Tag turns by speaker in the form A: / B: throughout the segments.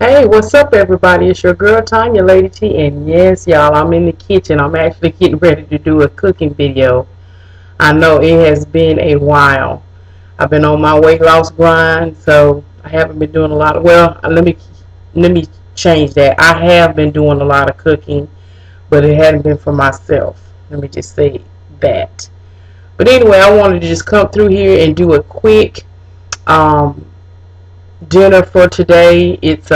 A: Hey, what's up, everybody? It's your girl Tanya, Lady T, and yes, y'all, I'm in the kitchen. I'm actually getting ready to do a cooking video. I know it has been a while. I've been on my weight loss grind, so I haven't been doing a lot of. Well, let me change that. I have been doing a lot of cooking, but it hadn't been for myself. Let me just say that. But anyway, I wanted to just come through here and do a quick um, dinner for today. It's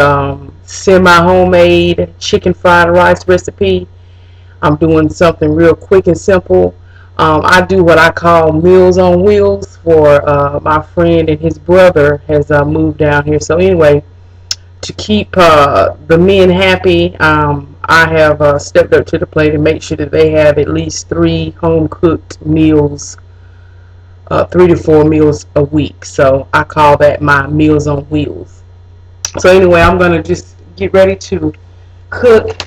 A: semi-homemade chicken fried rice recipe. I'm doing something real quick and simple. I do what I call Meals on Wheels for my friend, and his brother has moved down here. So anyway, to keep the men happy, I have stepped up to the plate and make sure that they have at least three home cooked meals, 3 to 4 meals a week. So I call that my Meals on Wheels. So anyway, I'm gonna just get ready to cook.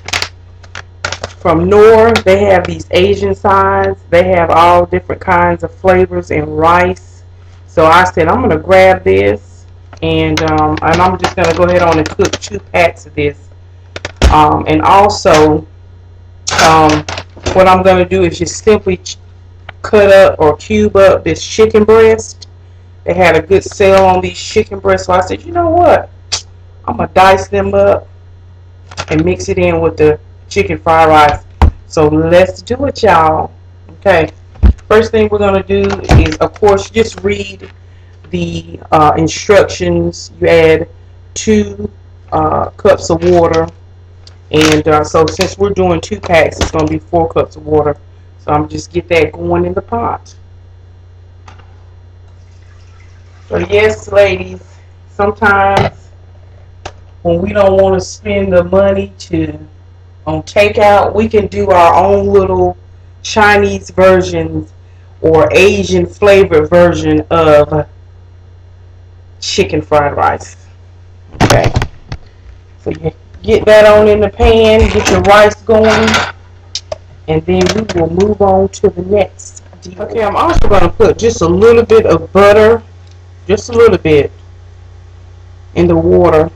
A: From Nor, they have these Asian sides. They have all different kinds of flavors and rice. So I said I'm gonna grab this, and I'm just gonna go ahead on and cook 2 packs of this. And also, um, what I'm gonna do is just simply cut up or cube up this chicken breast. They had a good sale on these chicken breasts, so I said, you know what? I'm gonna dice them up and mix it in with the chicken fried rice. So let's do it, y'all. Okay. First thing we're gonna do is, of course, just read the instructions. You add 2 cups of water, and so since we're doing 2 packs, it's gonna be 4 cups of water. So I'm just get that going in the pot. So yes, ladies, sometimes when we don't want to spend the money on takeout, we can do our own little Chinese versions or Asian flavored version of chicken fried rice. Okay, so you get that on in the pan, get your rice going, and then we will move on to the next deal. Okay, I'm also going to put just a little bit of butter, just a little bit, in the water.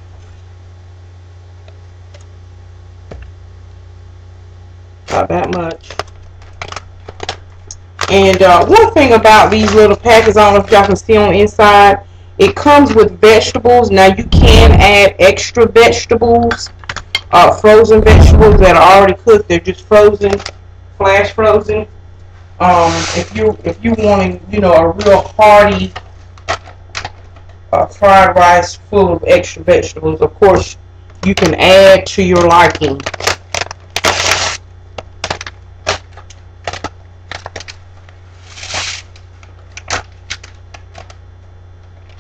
A: Not that much. And one thing about these little packets, I don't know if y'all can see on the inside, it comes with vegetables. Now you can add extra vegetables, frozen vegetables that are already cooked. They're just frozen, flash frozen. If you want, a real hearty fried rice full of extra vegetables, of course you can add to your liking.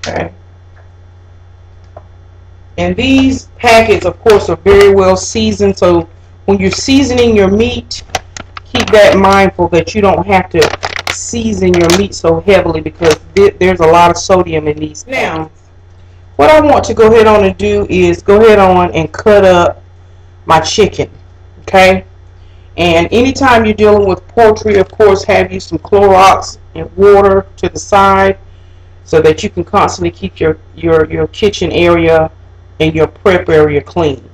A: Okay. And these packets, of course, are very well seasoned. So when you're seasoning your meat, keep that mindful that you don't have to season your meat so heavily, because there's a lot of sodium in these. Now, what I want to go ahead on and do is go ahead on and cut up my chicken. Okay. And anytime you're dealing with poultry, of course, have you some Clorox and water to the side, so that you can constantly keep your kitchen area and your prep area clean.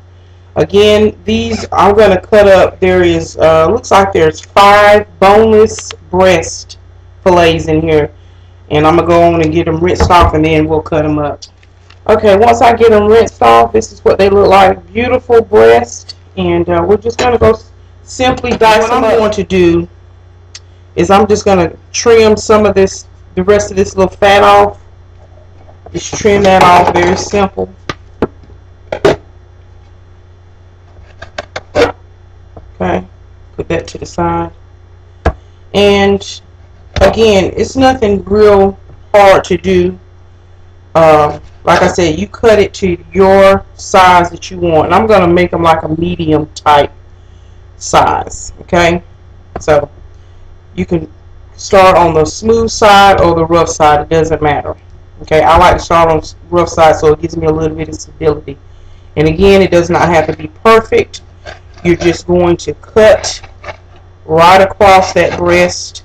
A: Again, these I'm going to cut up. There is, looks like there's 5 boneless breast fillets in here. And I'm going to go on and get them rinsed off, and then we'll cut them up. Okay, once I get them rinsed off, this is what they look like. Beautiful breast. And we're just going to go simply dice them up. What I'm going to do is I'm just going to trim some of this, the rest of this little fat off. Just trim that off, very simple. Okay, put that to the side. And again, it's nothing real hard to do. Like I said, you cut it to your size that you want. And I'm going to make them like a medium type size. Okay, so you can start on the smooth side or the rough side. It doesn't matter. Okay, I like to start on rough side so it gives me a little bit of stability. And again, it does not have to be perfect. You're just going to cut right across that breast,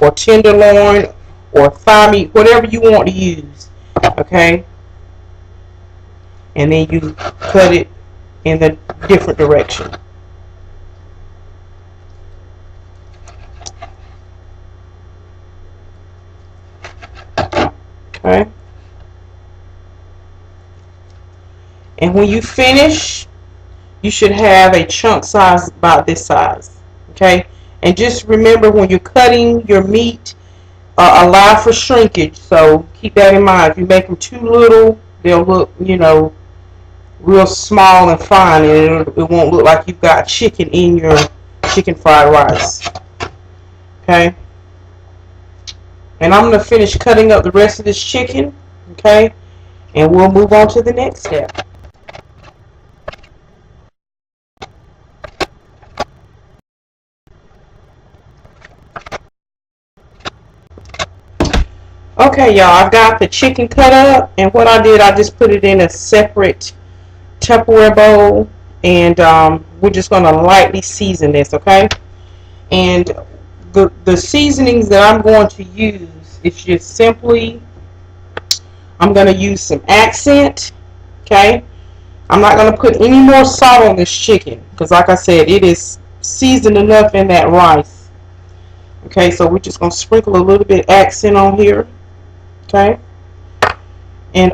A: or tenderloin, or thigh meat, whatever you want to use. Okay, and then you cut it in the different direction. Okay. And when you finish, you should have a chunk size about this size. Okay. And just remember, when you're cutting your meat, allow for shrinkage. So keep that in mind. If you make them too little, they'll look, you know, real small and fine, and it won't look like you've got chicken in your chicken fried rice. Okay. And I'm going to finish cutting up the rest of this chicken. Okay. And we'll move on to the next step. Okay, y'all, I've got the chicken cut up, and what I did, I just put it in a separate Tupperware bowl, and we're just going to lightly season this, okay? And the seasonings that I'm going to use is just simply, I'm going to use some accent, okay? I'm not going to put any more salt on this chicken, because like I said, it is seasoned enough in that rice. Okay, so we're just going to sprinkle a little bit accent on here. Okay, and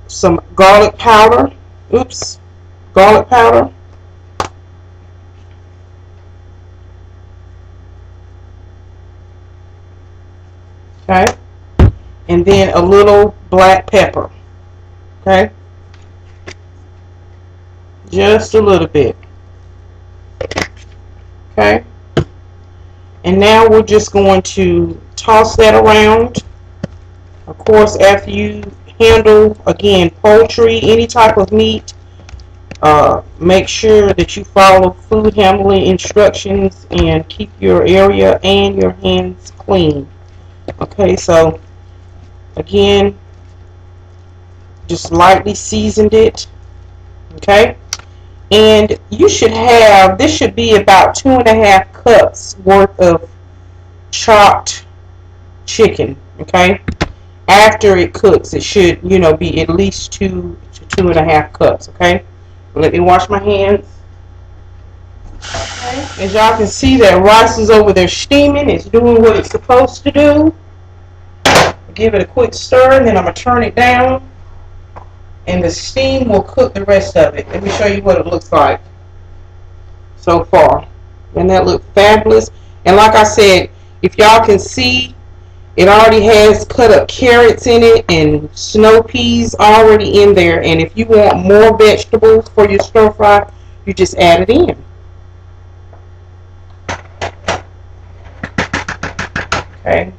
A: some garlic powder. Oops, garlic powder. Okay, and then a little black pepper. Okay, just a little bit. Okay, and now we're just going to toss that around. Of course, after you handle, again, poultry, any type of meat, make sure that you follow food handling instructions and keep your area and your hands clean. Okay, so again, just lightly seasoned it. Okay, and you should have, this should be about 2.5 cups worth of chopped chicken. Okay. After it cooks, it should, you know, be at least 2 to 2.5 cups, okay? Let me wash my hands. Okay. As y'all can see, that rice is over there steaming. It's doing what it's supposed to do. Give it a quick stir, and then I'm going to turn it down. And the steam will cook the rest of it. Let me show you what it looks like so far. Doesn't that look fabulous? And like I said, if y'all can see, it already has cut up carrots in it and snow peas already in there. And if you want more vegetables for your stir fry, you just add it in. Okay.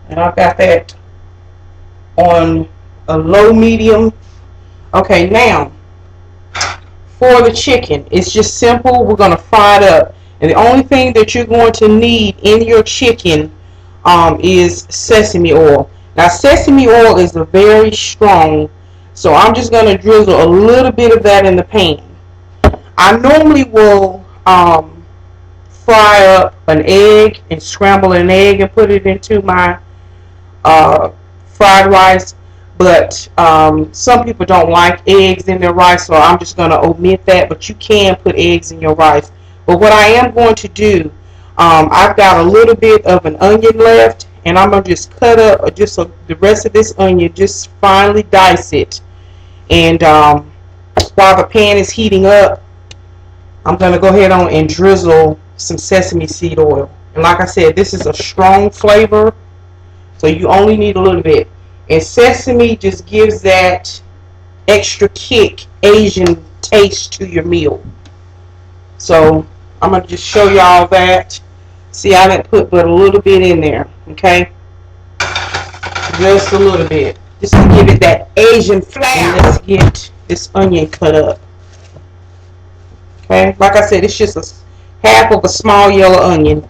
A: And I've got that on a low medium. Okay, now for the chicken, it's just simple. We're going to fry it up. And the only thing that you're going to need in your chicken is sesame oil. Now, sesame oil is very strong, so I'm just going to drizzle a little bit of that in the pan. I normally will fry up an egg and scramble an egg and put it into my fried rice, but some people don't like eggs in their rice, so I'm just going to omit that, but you can put eggs in your rice. But what I am going to do, I've got a little bit of an onion left, and I'm going to just cut up the rest of this onion, just finely dice it. And while the pan is heating up, I'm going to go ahead on and drizzle some sesame seed oil. And like I said, this is a strong flavor, so you only need a little bit. And sesame just gives that extra kick, Asian taste to your meal. So I'm going to just show y'all that. See, I didn't put but a little bit in there, okay? Just a little bit. Just to give it that Asian flavor. And let's get this onion cut up. Okay? Like I said, it's just a half of a small yellow onion.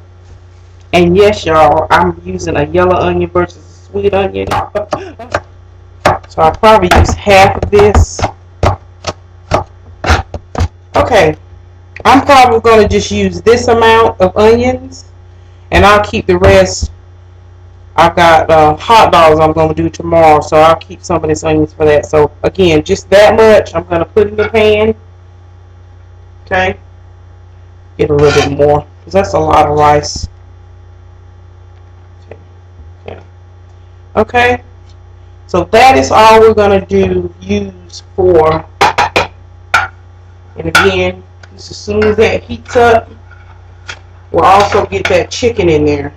A: And yes, y'all, I'm using a yellow onion versus a sweet onion. So I'll probably use half of this. Okay. I'm probably going to just use this amount of onions, and I'll keep the rest I've got hot dogs I'm going to do tomorrow, so I'll keep some of this onions for that. So again, just that much I'm going to put in the pan. Okay, get a little bit more because that's a lot of rice. Okay. Okay, so that is all we're going to use for. And again, just as soon as that heats up, we'll also get that chicken in there.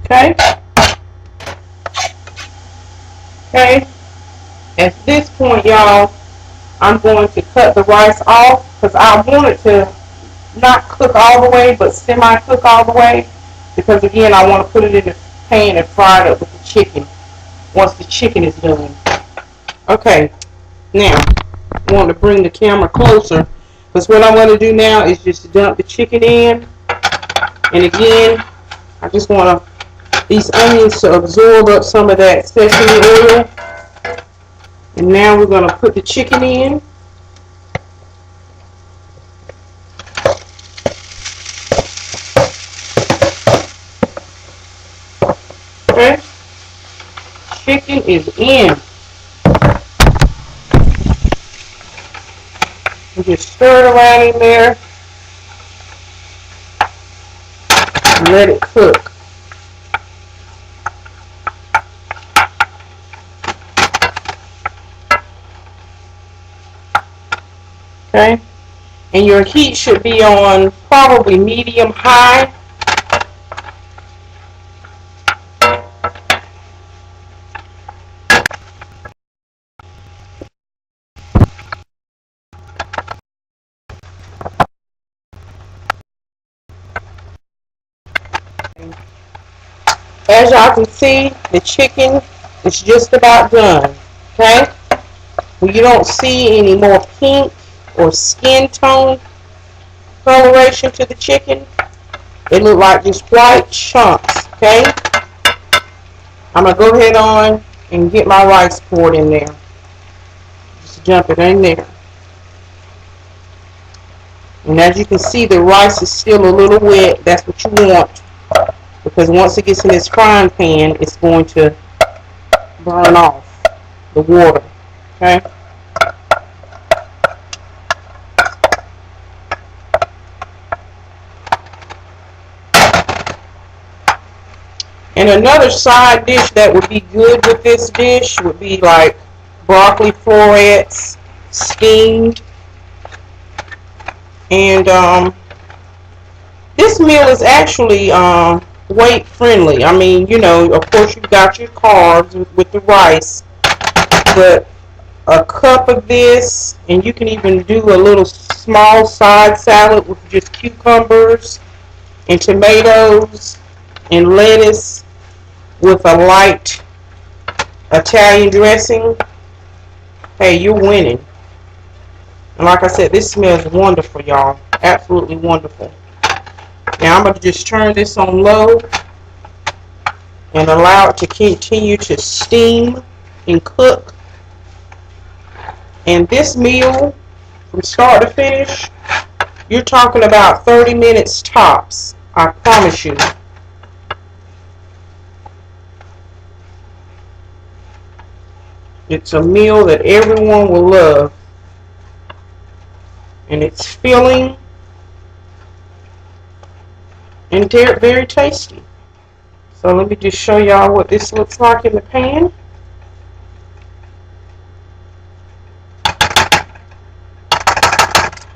A: Okay. Okay. At this point, y'all, I'm going to cut the rice off because I want it to not cook all the way, but semi-cook all the way. Because again, I want to put it in the pan and fry it up with the chicken once the chicken is done. Okay. Now, I want to bring the camera closer because what I'm going to do now is just dump the chicken in. And again, I just want these onions to absorb up some of that sesame oil. And now we're going to put the chicken in. Okay. Chicken is in. You just stir it around in there and let it cook. Okay, and your heat should be on probably medium high. As y'all can see, the chicken is just about done. Okay, when you don't see any more pink or skin tone coloration to the chicken, it look like just white chunks. Okay, I'm gonna go ahead on and get my rice poured in there. Just jump it in there. And as you can see, the rice is still a little wet. That's what you want, because once it gets in this frying pan, it's going to burn off the water. Okay. And another side dish that would be good with this dish would be like broccoli florets steamed. And this meal is actually weight friendly. I mean, you know, of course you've got your carbs with the rice, but a cup of this, and you can even do a little small side salad with just cucumbers and tomatoes and lettuce with a light Italian dressing. Hey, you're winning. And like I said, this smells wonderful, y'all. Absolutely wonderful. Now I'm going to just turn this on low and allow it to continue to steam and cook. And this meal, from start to finish, you're talking about 30 minutes tops. I promise you. It's a meal that everyone will love. And it's filling and very tasty. So let me just show y'all what this looks like in the pan.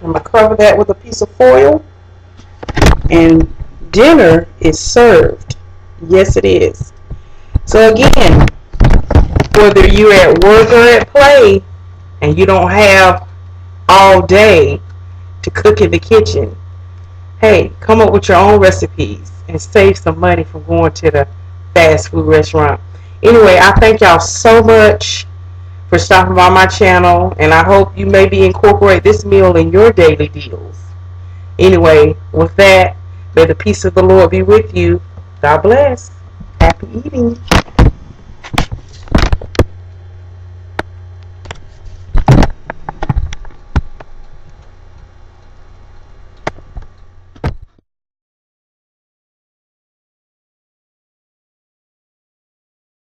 A: I'm going to cover that with a piece of foil. And dinner is served. Yes, it is. So again, whether you're at work or at play and you don't have all day to cook in the kitchen, hey, come up with your own recipes and save some money from going to the fast food restaurant. Anyway, I thank y'all so much for stopping by my channel, and I hope you maybe incorporate this meal in your daily deals. Anyway, with that, may the peace of the Lord be with you. God bless. Happy eating.